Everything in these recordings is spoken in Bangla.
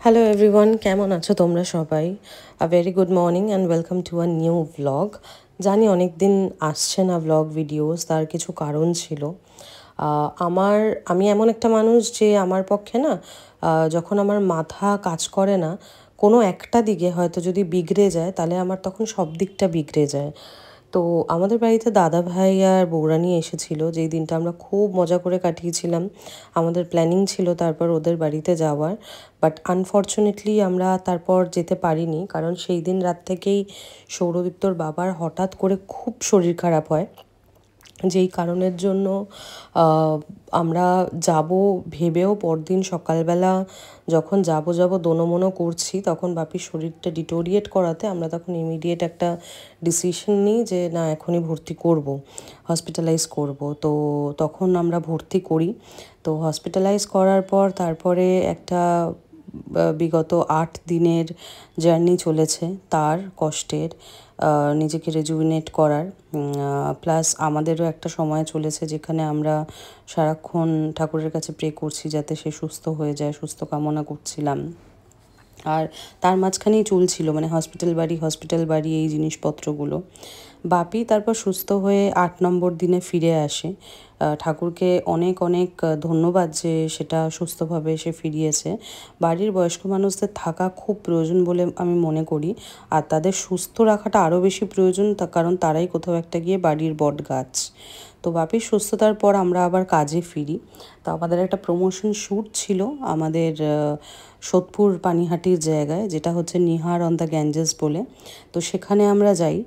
হ্যালো এভরিওয়ান, কেমন আছো তোমরা সবাই? Very good morning and welcome to a new vlog. জানি অনেক দিন আসছে না ভ্লগ ভিডিওস, তার কিছু কারণ ছিল। আমি এমন একটা মানুষ যে আমার পক্ষে না, যখন আমার মাথা কাজ করে না কোনো একটা দিকে হয়তো যদি বিগড়ে যায়, তাহলে আমার তখন সব দিকটা বিগড়ে যায়। তো আমাদের বাড়িতে দাদা ভাই আর বৌরানী এসেছিলো, যেই দিনটা আমরা খুব মজা করে কাটিয়েছিলাম। আমাদের প্ল্যানিং ছিল তারপর ওদের বাড়িতে যাওয়ার, বাট আনফর্চুনেটলি আমরা তারপর যেতে পারিনি, কারণ সেই দিন রাত থেকেই সৌরদীপ্তর বাবার হঠাৎ করে খুব শরীর খারাপ হয়, যেই কারণের জন্য আমরা যাব ভেবেও পরদিন সকালবেলা যখন যাব দোনোমনো করছি, তখন বাপির শরীরটা ডিটোরিয়েট করাতে আমরা তখন ইমিডিয়েট একটা ডিসিশন নিই যে না, এখনই ভর্তি করব, হসপিটালাইজ করব। তো তখন আমরা ভর্তি করি। তো হসপিটালাইজ করার পর তারপরে একটা বিগত 8 দিনের জার্নি চলেছে, তার কষ্টের, নিজেকে রেজুভিনেট করার। প্লাস আমাদেরও একটা সময় চলেছে যেখানে আমরা সারাক্ষণ ঠাকুরের কাছে প্রে করছি যাতে সে সুস্থ হয়ে যায়, সুস্থ কামনা করছিলাম। আর তার মাঝখানেই চলছিল মানে হসপিটাল বাড়ি এই জিনিসপত্রগুলো। বাপি তারপর সুস্থ হয়ে 8 নম্বর দিনে ফিরে আসে। ঠাকুরকে অনেক অনেক ধন্যবাদ যে সেটা সুস্থভাবে সে ফিরিয়েছে। বাড়ির বয়স্ক মানুষদের থাকা খুব প্রয়োজন বলে আমি মনে করি, আর তাদের সুস্থ রাখাটা আরও বেশি প্রয়োজন, কারণ তারাই কোথাও একটা গিয়ে বাড়ির বট গাছ। তো বাপির সুস্থতার পর আমরা আবার কাজে ফিরি। তো আমাদের একটা প্রমোশন শ্যুট ছিল আমাদের সোদপুর পানিহাটির জায়গায়, যেটা হচ্ছে নিহার অন দ্য গ্যাঞ্জেস বলে। তো সেখানে আমরা যাই।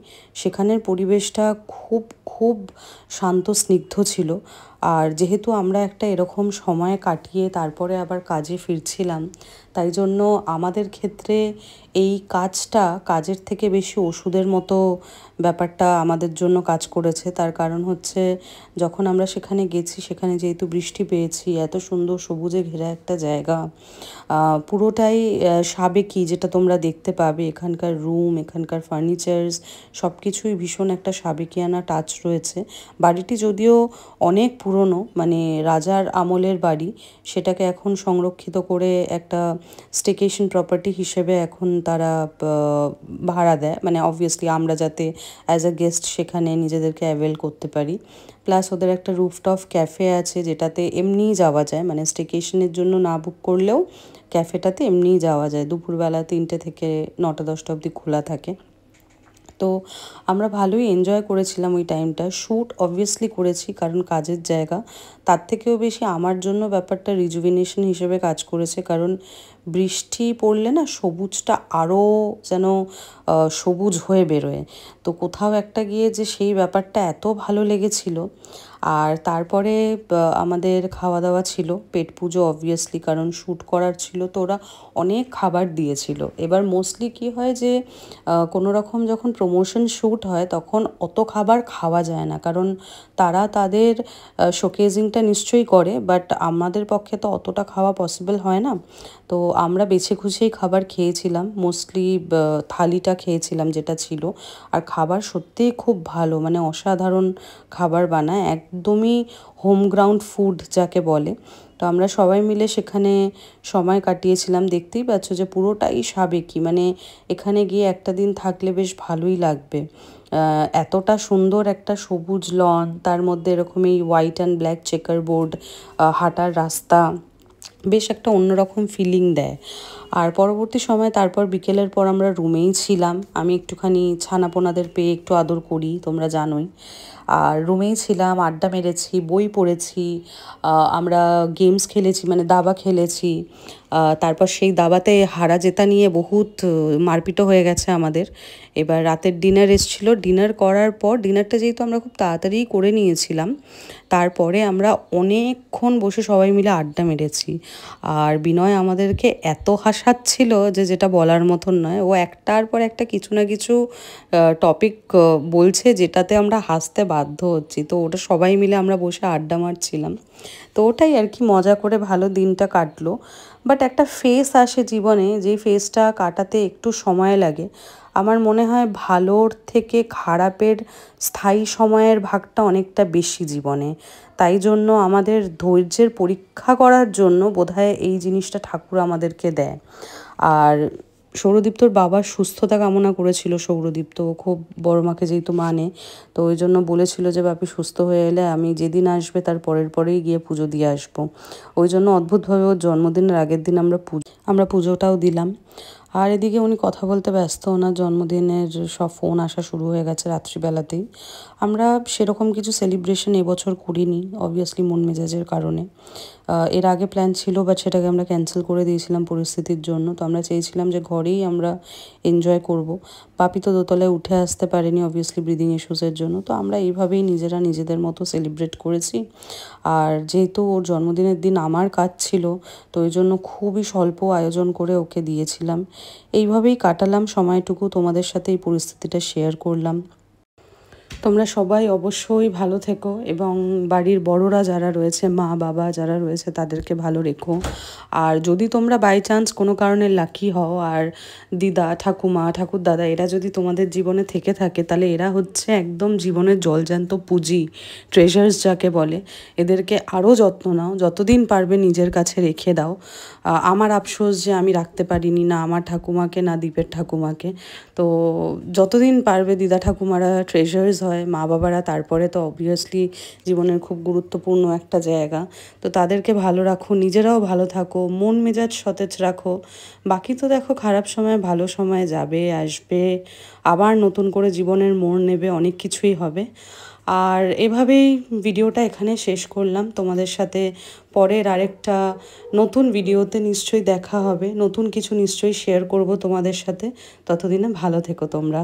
সেখানের পরিবেশটা খুব খুব শান্ত স্নিগ্ধ ছিল। আর যেহেতু আমরা একটা এরকম সময় কাটিয়ে তারপরে আবার কাজে ফিরছিলাম, তাই জন্য আমাদের ক্ষেত্রে এই কাজের থেকে বেশি ওষুধের মতো ব্যাপারটা আমাদের জন্য কাজ করেছে। তার কারণ হচ্ছে, যখন আমরা সেখানে গেছি, সেখানে যেহেতু বৃষ্টি পেয়েছি, এত সুন্দর সবুজে ঘেরা একটা জায়গা, পুরোটাই সাবেকি, যেটা তোমরা দেখতে পাবে। এখানকার রুম, এখানকার ফার্নিচার্স সব কিছুই ভীষণ একটা সাবেকিয়ানা টাচ রয়েছে। বাড়িটি যদিও অনেক পুরনো, মানে রাজার আমলের বাড়ি, সেটাকে এখন সংরক্ষিত করে একটা স্টেকেশন প্রপার্টি হিসেবে এখন তারা ভাড়া দেয়, মানে অবভিয়াসলি আমরা যাতে অ্যাজ আ গেস্ট সেখানে নিজেদেরকে অ্যাভেল করতে পারি। প্লাস ওদের একটা রুফটপ ক্যাফে আছে, যেটাতে এমনিই যাওয়া যায়, মানে স্টেকেশনের জন্য না বুক করলেও ক্যাফেটাতে এমনিই যাওয়া যায়। দুপুরবেলা 3টে থেকে 9টা-10টা অবধি খোলা থাকে। তো আমরা ভালোই এনজয় করেছিলাম ওই টাইমটা। শ্যুট অবভিয়াসলি করেছি কারণ কাজের জায়গা, তার থেকেও বেশি আমার জন্য ব্যাপারটা রিজুভিনেশন হিসেবে কাজ করেছে, কারণ বৃষ্টি পড়লে না সবুজটা আরও যেন সবুজ হয়ে বেরোয়। তো কোথাও একটা গিয়ে যে সেই ব্যাপারটা এত ভালো লেগেছিল। আর তারপরে আমাদের খাওয়া দাওয়া ছিল, পেট পুজো অবভিয়াসলি, কারণ শ্যুট করার ছিল, তো ওরা অনেক খাবার দিয়েছিল। এবার মোস্টলি কী হয় যে কোনো রকম যখন প্রমোশন শ্যুট হয় তখন অত খাবার খাওয়া যায় না, কারণ তারা তাদের শোকেজিংটা নিশ্চয়ই করে, বাট আমাদের পক্ষে তো অতটা খাওয়া পসিবল হয় না। তো আমরা বেছে খুঁজেই খাবার খেয়েছিলাম, মোস্টলি থালিটা খেয়েছিলাম যেটা ছিল। আর খাবার সত্যিই খুব ভালো, মানে অসাধারণ খাবার বানায়, একদমই হোম গ্রাউন্ড ফুড যাকে বলে। তো আমরা সবাই মিলে সেখানে সময় কাটিয়েছিলাম। দেখতেই পাচ্ছ যে পুরোটাই সাবেকি, মানে এখানে গিয়ে একটা দিন থাকলে বেশ ভালোই লাগবে। এতটা সুন্দর একটা সবুজ লন, তার মধ্যে এরকম এই white and black checker board, হাঁটার রাস্তা, বেশ একটা অন্যরকম ফিলিং দেয়। আর পরবর্তী সময় তারপর বিকেলের পর আমরা রুমেই ছিলাম। আমি একটুখানি ছানাপোনাদের পেয়ে একটু আদর করি, তোমরা জানোই। আর রুমেই ছিলাম, আড্ডা মেরেছি, বই পড়েছি, আমরা গেমস খেলেছি, মানে দাবা খেলেছি। তারপর সেই দাবাতে হারা জেতা নিয়ে বহুত মারপিটও হয়ে গেছে আমাদের। এবার রাতের ডিনার এসেছিলো, ডিনার করার পর, ডিনারটা যেহেতু আমরা খুব তাড়াতাড়ি করে নিয়েছিলাম, তারপরে আমরা অনেকক্ষণ বসে সবাই মিলে আড্ডা মেরেছি। আর বিনয় আমাদেরকে এত হাসাচ্ছিল যে যেটা বলার মতন নয়। ও একটার পর একটা কিছু না কিছু টপিক বলছে, যেটাতে আমরা হাসতে বাধ্য হচ্ছি। তো ওটা সবাই মিলে আমরা বসে আড্ডা মারছিলাম। তো ওটাই আর কি, মজা করে ভালো দিনটা কাটলো। বাট একটা ফেস আসে জীবনে, যেই ফেসটা কাটাতে একটু সময় লাগে। আমার মনে হয় ভালোর থেকে খারাপের স্থায়ী সময়ের ভাগটা অনেকটা বেশি জীবনে। তাই জন্য আমাদের ধৈর্যের পরীক্ষা করার জন্য বোধহয় এই জিনিসটা ঠাকুর আমাদেরকে দেয়। আর সৌরদীপ্তর বাবার সুস্থতা কামনা করেছিল সৌরদীপ্ত, ও খুব বড় মাকে যেহেতু মানে, তো ওই জন্য বলেছিল যে বাপি সুস্থ হয়ে এলে আমি যেদিন আসবে তার পরেই গিয়ে পুজো দিয়ে আসবো। ওই জন্য অদ্ভুতভাবে ওর জন্মদিনের আগের দিন আমরা পুজোটাও দিলাম। আর এদিকে উনি কথা বলতে ব্যস্ত, ওনার জন্মদিনের সব ফোন আসা শুরু হয়ে গেছে রাত্রিবেলাতেই। আমরা সেরকম কিছু সেলিব্রেশন এবছর করিনি, অবভিয়াসলি মন মেজাজের কারণে। এর আগে প্ল্যান ছিল, বাট সেটাকে আমরা ক্যান্সেল করে দিয়েছিলাম পরিস্থিতির জন্য। তো আমরা চেয়েছিলাম যে ঘরেই আমরা এনজয় করব। পাপি তো দোতলায় উঠে আসতে পারেনি অবভিয়াসলি ব্রিদিং ইস্যুসের জন্য, তো আমরা এইভাবেই নিজেদের মতো সেলিব্রেট করেছি। আর যেহেতু ওর জন্মদিনের দিন আমার কাজ ছিল, তো ওই জন্য খুবই স্বল্প আয়োজন করে ওকে দিয়েছিলাম। এইভাবেই কাটালাম সময়টুকু, তোমাদের সাথে এই পরিস্থিতিটা শেয়ার করলাম। তোমরা সবাই অবশ্যই ভালো থেকো এবং বাড়ির বড়রা যারা রয়েছে, মা বাবা যারা রয়েছে, তাদেরকে ভালো রেখো। আর যদি তোমরা বাই চান্স কোনো কারণে লাকি হও আর দিদা, ঠাকুমা, ঠাকুরদাদা এরা যদি তোমাদের জীবনে থেকে থাকে, তাহলে এরা হচ্ছে একদম জীবনের জলজ্যান্ত পুঁজি, ট্রেজার্স যাকে বলে। এদেরকে আরও যত্ন নাও, যতদিন পারবে নিজের কাছে রেখে দাও। আমার আফসোস যে আমি রাখতে পারিনি, না আমার ঠাকুমাকে না দীপের ঠাকুমাকে। তো যতদিন পারবে দিদা ঠাকুমারা ট্রেজার্স হয়, মা বাবারা তারপরে তো অবভিয়াসলি জীবনের খুব গুরুত্বপূর্ণ একটা জায়গা। তো তাদেরকে ভালো রাখো, নিজেরাও ভালো থাকো, মন মেজাজ সতেজ রাখো। বাকি তো দেখো খারাপ সময় ভালো সময় যাবে আসবে, আবার নতুন করে জীবনের মোড় নেবে, অনেক কিছুই হবে। আর এভাবেই ভিডিওটা এখানে শেষ করলাম। তোমাদের সাথে পরের আরেকটা নতুন ভিডিওতে নিশ্চয়ই দেখা হবে, নতুন কিছু নিশ্চয়ই শেয়ার করব তোমাদের সাথে। ততদিনে ভালো থেকো তোমরা।